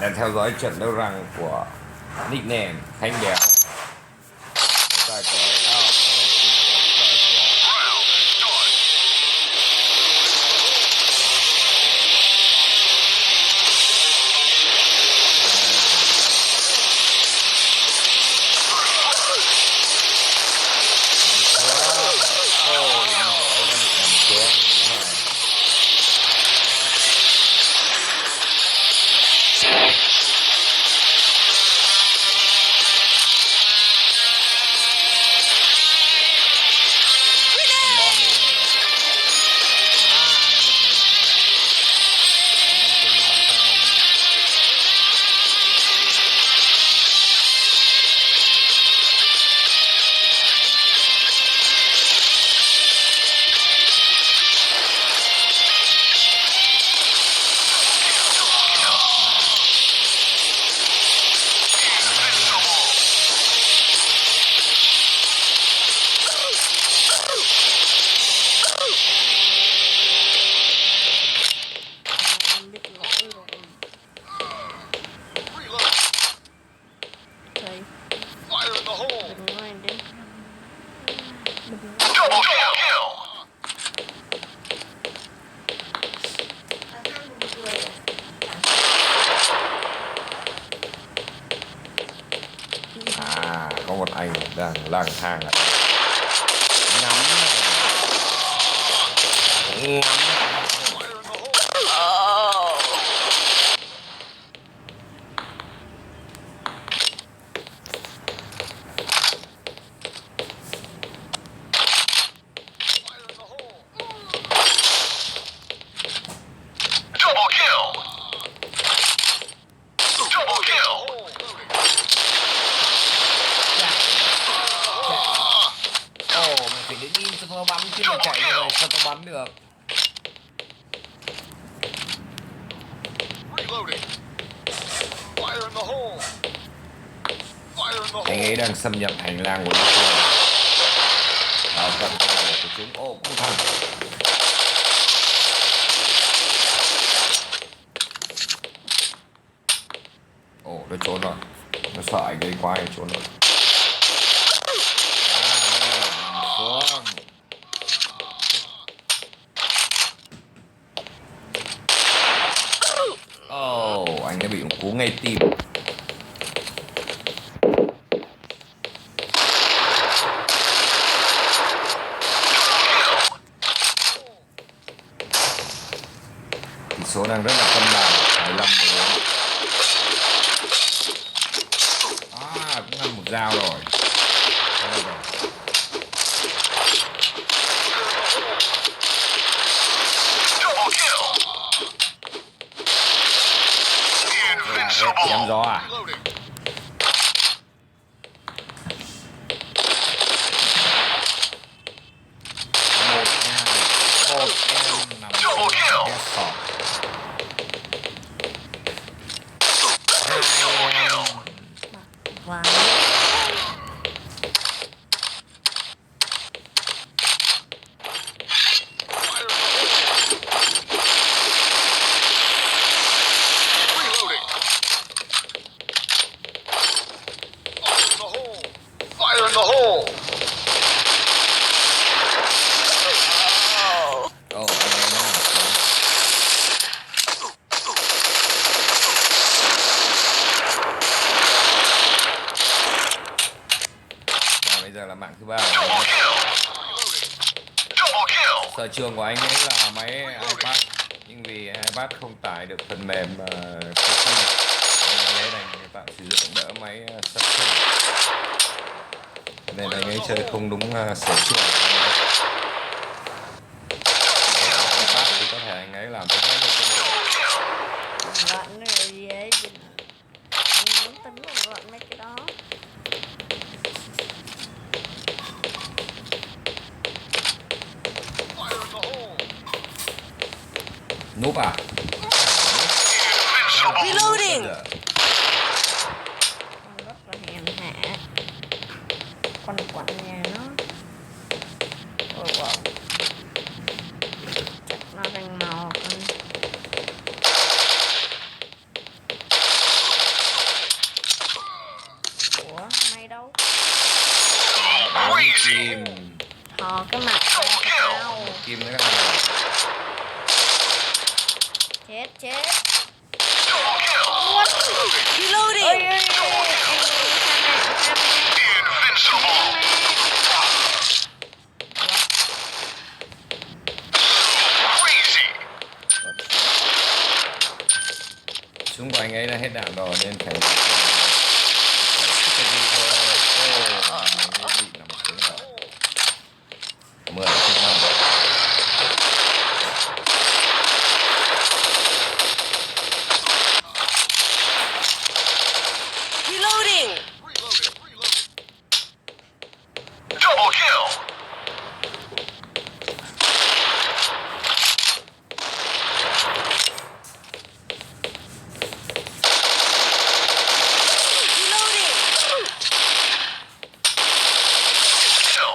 bạn đang theo dõi trận đấu răng của nickname Khánh Béo. Có một anh đang lang thang ở đây. Ngắm nó bắn chứ mà chạy như này sao nó bắn được. Anh ấy đang xâm nhập hành lang của đối phương. Vào tận của chúng. Ô, cũng thằng. Ồ, nó trốn rồi. Nó sợ anh ấy quá, anh trốn rồi. Xuống. Anh ấy bị một cú ngay tim. Tỷ số đang rất là cân bằng, 15-14. Cũng ăn một dao rồi. Chém gió à? Một em nằm trong cái sọt. Wow. Fire in the hole! Bây giờ là mạng thứ ba. Sở trường của anh ấy là máy iPad, nhưng vì iPad không tải được phần mềm lấy này các bạn sử dụng đỡ máy Samsung, nên anh ấy chơi không đúng sở trường. iPad thì có thể anh ấy làm tốt nhất cái loạn này gì ấy, anh muốn tính là loạn mấy cái đó. Núp à? Reloading. Rất là hèn hạ. Con quạnh nhà nó. Ôi wow. Chắc nó đang màu con. kim. Thò cái mặt ra tao. Kim nữa các bạn. Chết. Reloading. Ôi, Súng của anh ấy đã hết đạn rồi nên phải bị nằm xuống rồi. 10 chiếc năm. Reloading. Double kill. Reloading. Kill.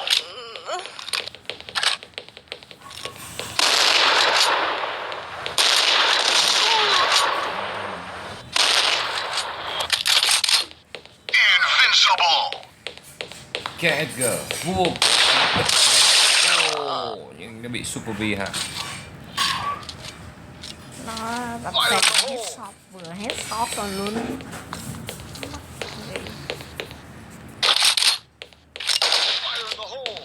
Invincible. Edgar vua. Nhưng nó bị Super B ha. nó bật tẹt headshot vừa headshot rồi luôn. Fire in the hole.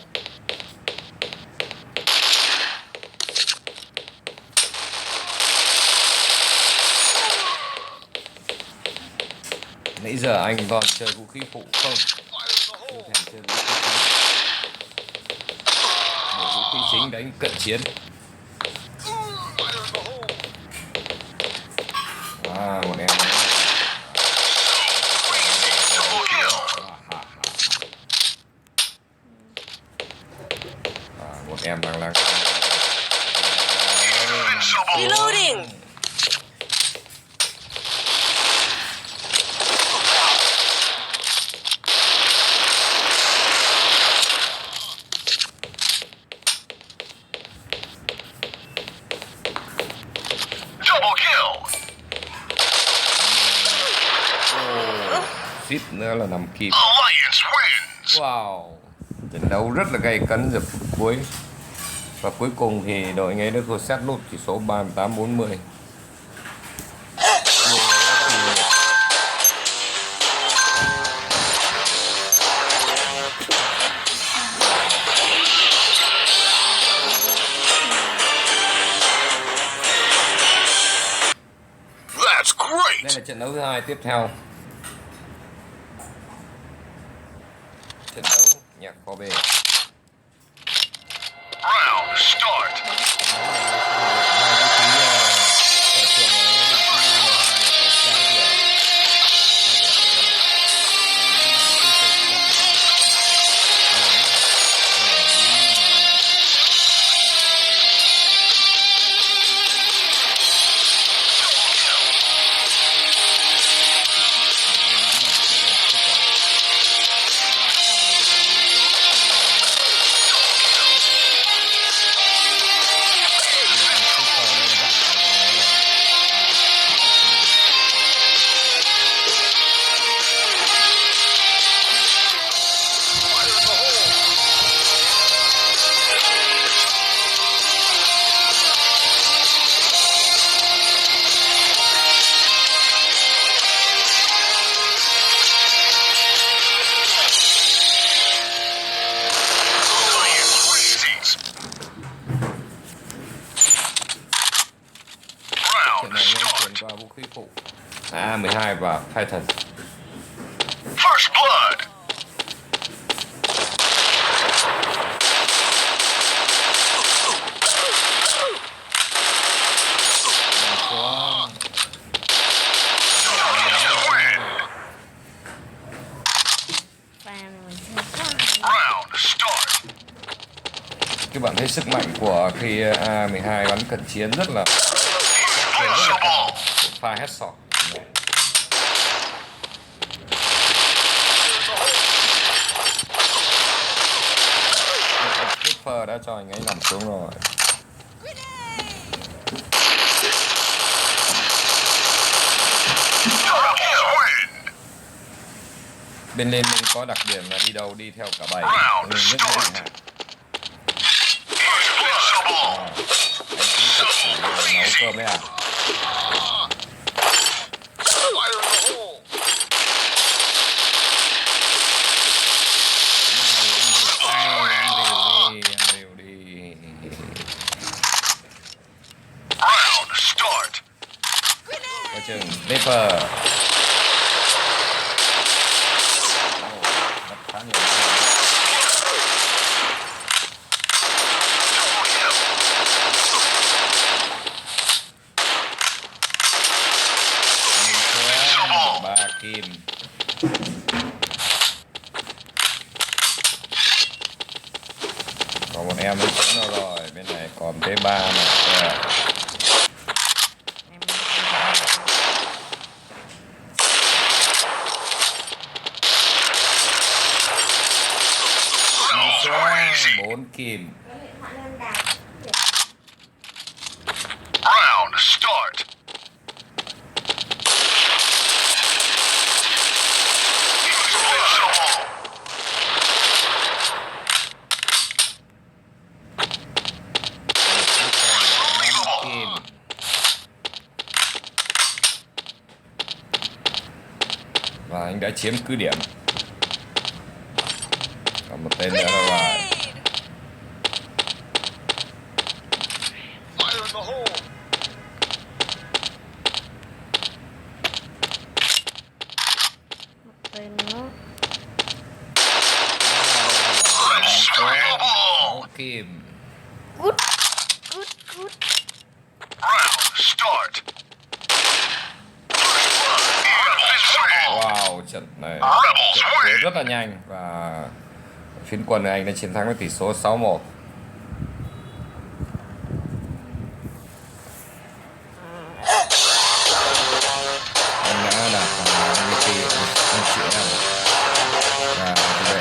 Nãy giờ anh còn chơi vũ khí phụ không? Fire in the hole. Thành chơi vũ khí chính. Để vũ khí chính đánh cận chiến. Fire in the hole. Một em. Double kill. Một em đang Invincible. Reloading. Double kill. suýt nữa là nằm kịp. Alliance wins. Wow, trận đấu rất là gay cấn giờ phút cuối. Và cuối cùng thì đội anh ấy đã có set nút chỉ số 38-40. That's great. Đây là trận đấu thứ hai tiếp theo. Trận đấu nhạc kho B. Round start. Trận này anh chuyển qua vũ khí phụ A12 và Titan. First blood. Round start. Các bạn thấy sức mạnh của khi A12 bắn cận chiến rất là Invincible. pha headshot. Flipper đã cho anh ấy nằm xuống rồi. Alliance win. Bên lên mình có đặc điểm là đi đâu đi theo cả bảy, mình rất dễ bị hại. Anh chính thật chỉ nấu cơm ấy à? Coi chừng Sniper. Mất khá nhiều. Ba kim. Còn một em mới trúng đâu rồi, bên này còn tới ba này. Bốn kim. Round start. Và anh đã chiếm cứ điểm. Còn một tên nữa đâu rồi. Tên nó Kim. cút. Round start. Wow, trận này rất là nhanh và phiến quân của anh đã chiến thắng với tỷ số 6-1. Anh đã đạt MVP anh chị em và tỷ lệ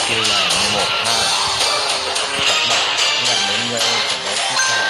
kia là 11-2. Các bạn nhận đến với trận đấu tiếp theo.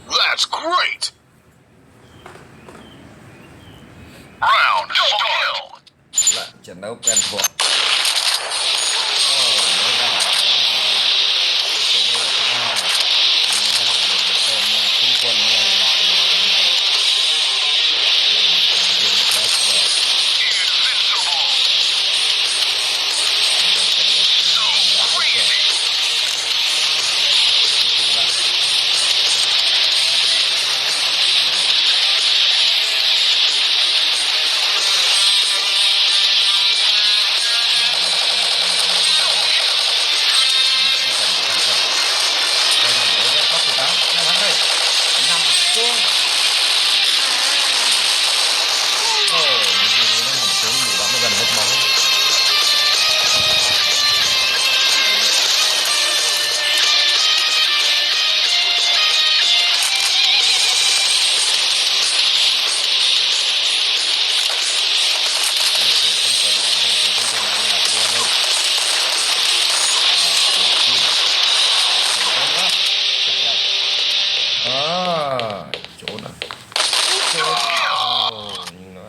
That's great. Round start. Lại trận đấu quen thuộc.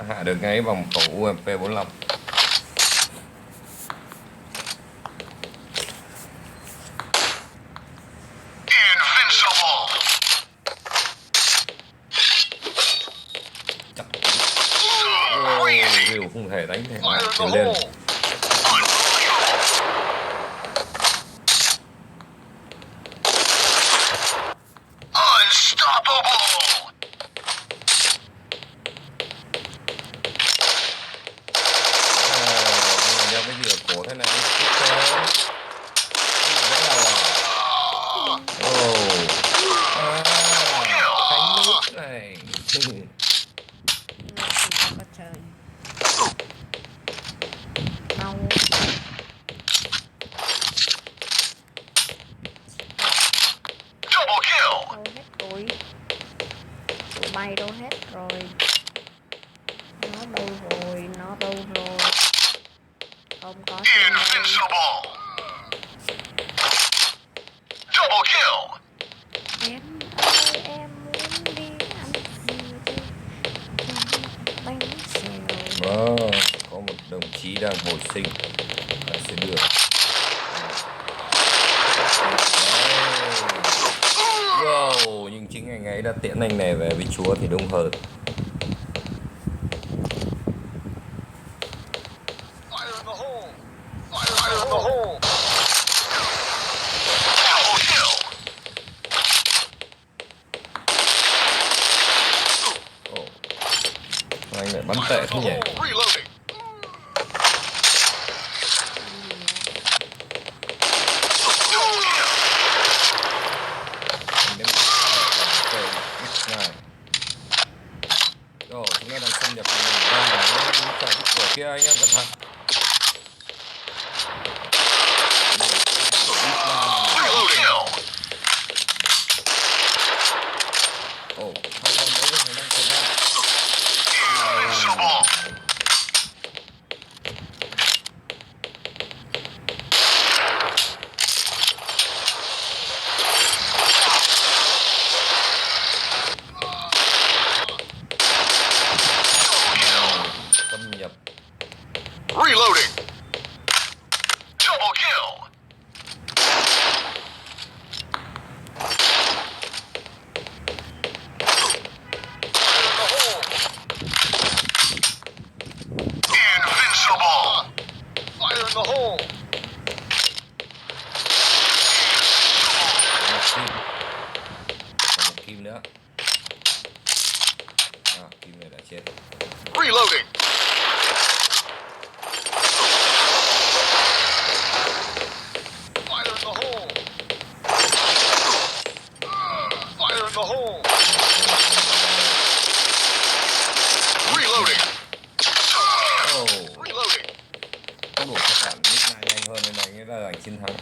Hạ được ngay vòng khẩu UMP 45. Rìu không thể đánh thể nào trở lên. Đeo cái gì ở cổ thế này? Rất là cánh nút này. nó có chơi đâu Double kill. đâu hết tuổi tụi bay đâu hết rồi, nó đâu rồi, nó đâu rồi, không có trên đây. Invincible. Double kill. Em ơi em muốn đi ăn gì đi bánh xèo. Có một đồng chí đang hồi sinh là sẽ được. Wow, nhưng chính anh ấy đã tiễn anh này về với Chúa thì đúng hơn. Fire in the hole. Fire in the hole. Double kill. Anh lại bắn tệ thế nhỉ? Reloading. Chúng ta đang xâm nhập vào mình ra cái cửa kia anh em cẩn thận. Hai con đấy mình đang cẩn thận. Xâm nhập. Reloading. Double kill. Invincible. Fire in the hole. Còn một kim nữa. Kim này đã chết. Reloading. Fire in the hole. Fire in the hole. Reloading. Reloading. Tốc độ các bạn lúc này nhanh hơn nên là nghĩa là giành chiến thắng.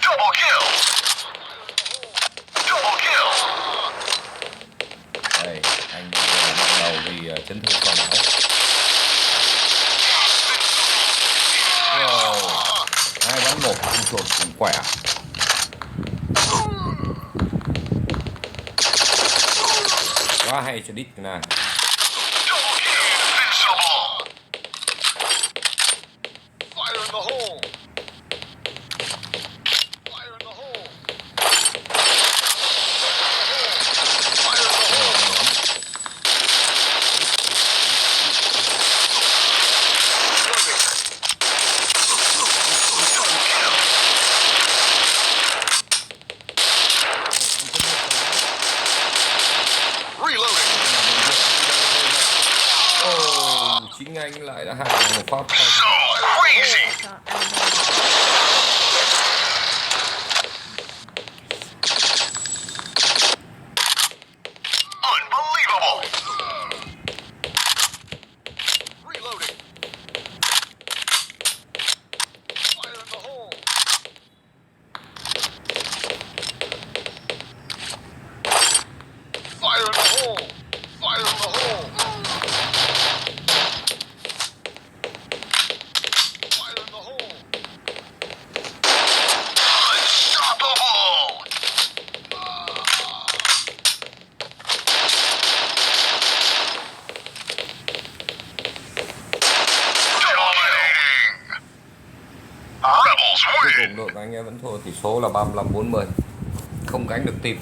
Double kill. Double kill. Đây, anh bị đầu vì chấn thương sọ não. Hai bắn một con chuột cũng khỏe. Quá hay cho đít này. Double kill. Invincible. Fire in the hole. Fire in the hole. Fire in the hole. Reloading. Chính anh lại đã hạ một phát tay. So crazy. Cho ăn thôi. Unbelievable. Reloading. Fire in the hole. Fire in the hole. Fire in the hole. Fire in the hole. Unstoppable. Dominating. Rebels Cuối win. cùng đội của anh em vẫn thua tỷ số là 35-40. Không gánh được team.